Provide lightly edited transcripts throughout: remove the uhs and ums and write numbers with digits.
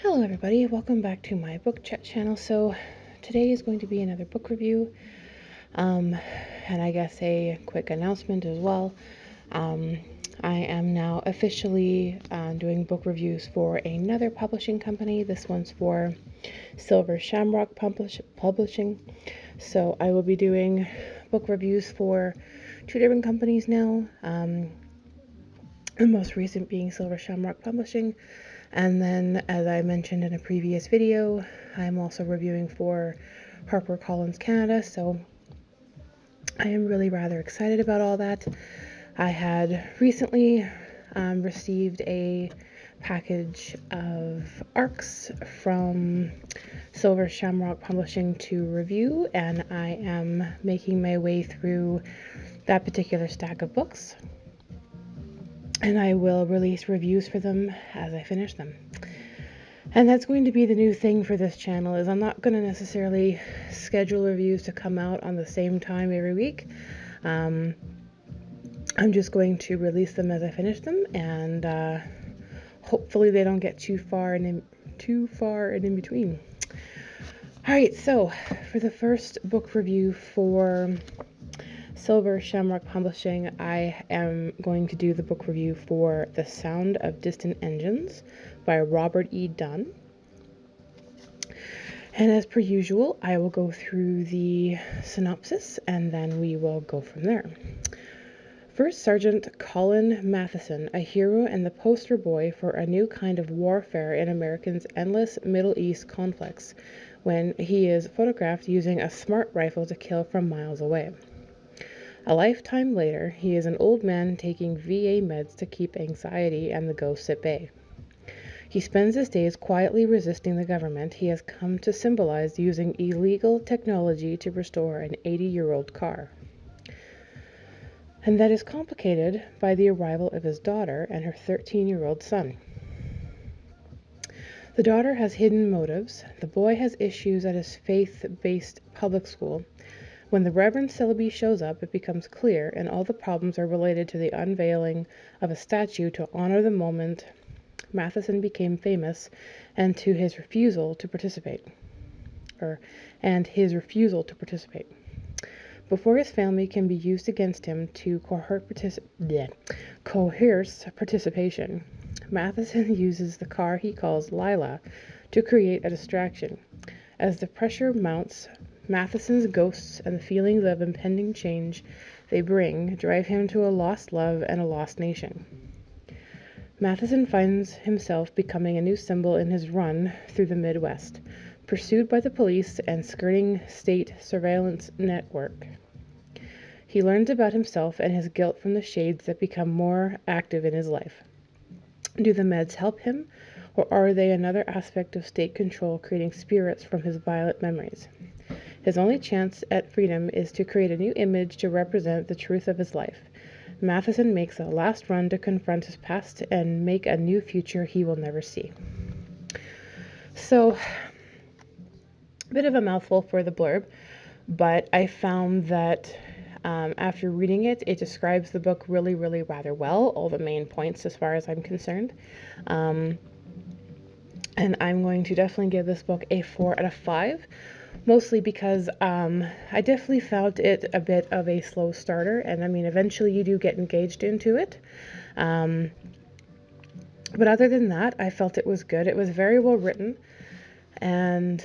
Hello everybody, welcome back to my book chat channel. So today is going to be another book review, and I guess a quick announcement as well. I am now officially doing book reviews for another publishing company. This one's for Shamrock Publishing. So I will be doing book reviews for two different companies now. The most recent being Shamrock Publishing. And then, as I mentioned in a previous video, I'm also reviewing for HarperCollins Canada, so I am really rather excited about all that. I had recently received a package of ARCs from Shamrock Publishing to review, and I am making my way through that particular stack of books. And I will release reviews for them as I finish them. And that's going to be the new thing for this channel, is I'm not going to necessarily schedule reviews to come out on the same time every week. I'm just going to release them as I finish them, and hopefully they don't get too far and in between. Alright, so for the first book review for Shamrock Publishing, I am going to do the book review for The Sound of Distant Engines by Robert E. Dunn. And as per usual, I will go through the synopsis and then we will go from there. First Sergeant Colin Matheson, a hero and the poster boy for a new kind of warfare in America's endless Middle East conflicts, when he is photographed using a smart rifle to kill from miles away. A lifetime later, he is an old man taking VA meds to keep anxiety and the ghosts at bay. He spends his days quietly resisting the government he has come to symbolize using illegal technology to restore an 80-year-old car. And that is complicated by the arrival of his daughter and her 13-year-old son. The daughter has hidden motives. The boy has issues at his faith-based public school. When the Reverend Selby shows up, it becomes clear, and all the problems are related to the unveiling of a statue to honor the moment Matheson became famous, and to his refusal to participate. Before his family can be used against him to coerce participation, Matheson uses the car he calls Lila to create a distraction. As the pressure mounts, Matheson's ghosts and the feelings of impending change they bring drive him to a lost love and a lost nation. Matheson finds himself becoming a new symbol in his run through the Midwest, pursued by the police and skirting state surveillance network. He learns about himself and his guilt from the shades that become more active in his life. Do the meds help him, or are they another aspect of state control creating spirits from his violent memories? His only chance at freedom is to create a new image to represent the truth of his life. Matheson makes a last run to confront his past and make a new future he will never see. So, a bit of a mouthful for the blurb, but I found that after reading it, it describes the book really, really rather well, all the main points as far as I'm concerned. And I'm going to definitely give this book a 4 out of 5. Mostly because I definitely found it a bit of a slow starter, and I mean, eventually you do get engaged into it. But other than that, I felt it was good. It was very well written, and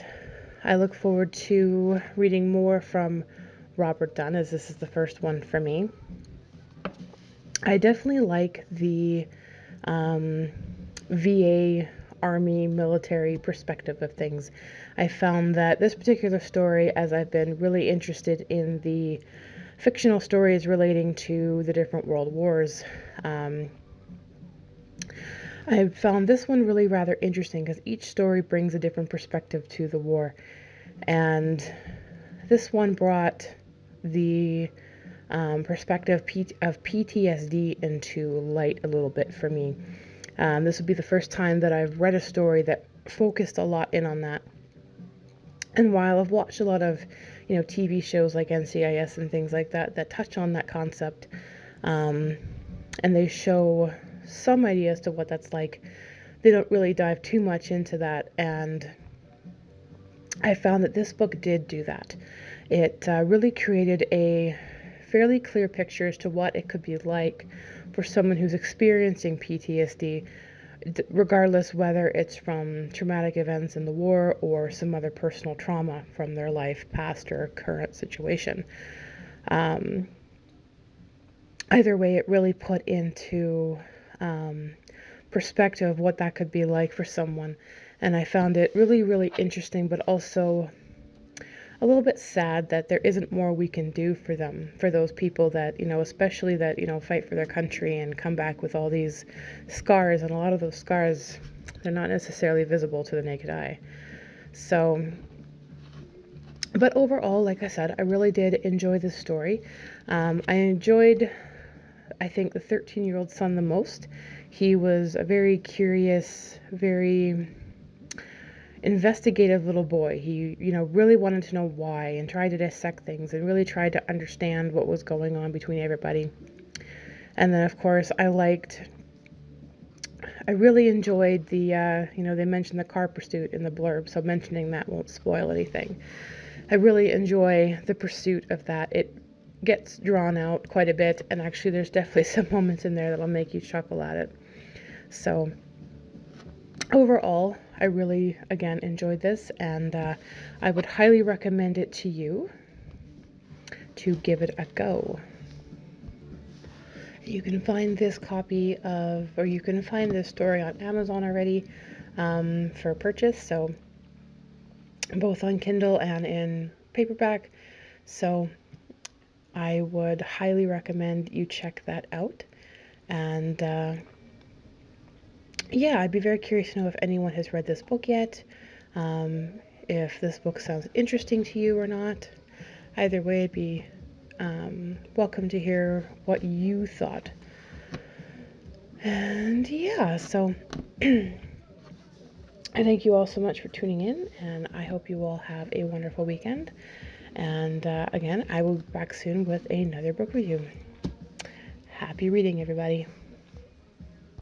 I look forward to reading more from Robert Dunn, as this is the first one for me. I definitely like the VA Army military perspective of things. I found that this particular story, as I've been really interested in the fictional stories relating to the different world wars, I found this one really rather interesting because each story brings a different perspective to the war. And this one brought the perspective of PTSD into light a little bit for me. This would be the first time that I've read a story that focused a lot in on that. And while I've watched a lot of, TV shows like NCIS and things like that that touch on that concept, and they show some idea as to what that's like, they don't really dive too much into that, and I found that this book did do that. It really created a fairly clear picture as to what it could be like for someone who's experiencing PTSD, regardless whether it's from traumatic events in the war or some other personal trauma from their life, past or current situation. Either way, it really put into perspective what that could be like for someone. And I found it really, really interesting, but also a little bit sad that there isn't more we can do for them, for those people that, especially that, fight for their country and come back with all these scars. And a lot of those scars, they're not necessarily visible to the naked eye. So, but overall, like I said, I really did enjoy this story. I enjoyed, I think, the 13-year-old son the most. He was a very curious, very investigative little boy. He, really wanted to know why and tried to dissect things and really tried to understand what was going on between everybody. And then, of course, I really enjoyed the, they mentioned the car pursuit in the blurb, so mentioning that won't spoil anything. I really enjoy the pursuit of that. It gets drawn out quite a bit, and actually there's definitely some moments in there that'll make you chuckle at it. So overall, I really, again, enjoyed this, and I would highly recommend it to you to give it a go. You can find this you can find this story on Amazon already for purchase, so both on Kindle and in paperback. So I would highly recommend you check that out. And yeah, I'd be very curious to know if anyone has read this book yet, if this book sounds interesting to you or not. Either way, I'd be welcome to hear what you thought. And yeah, so I thank you all so much for tuning in, and I hope you all have a wonderful weekend. And again, I will be back soon with another book review. Happy reading, everybody.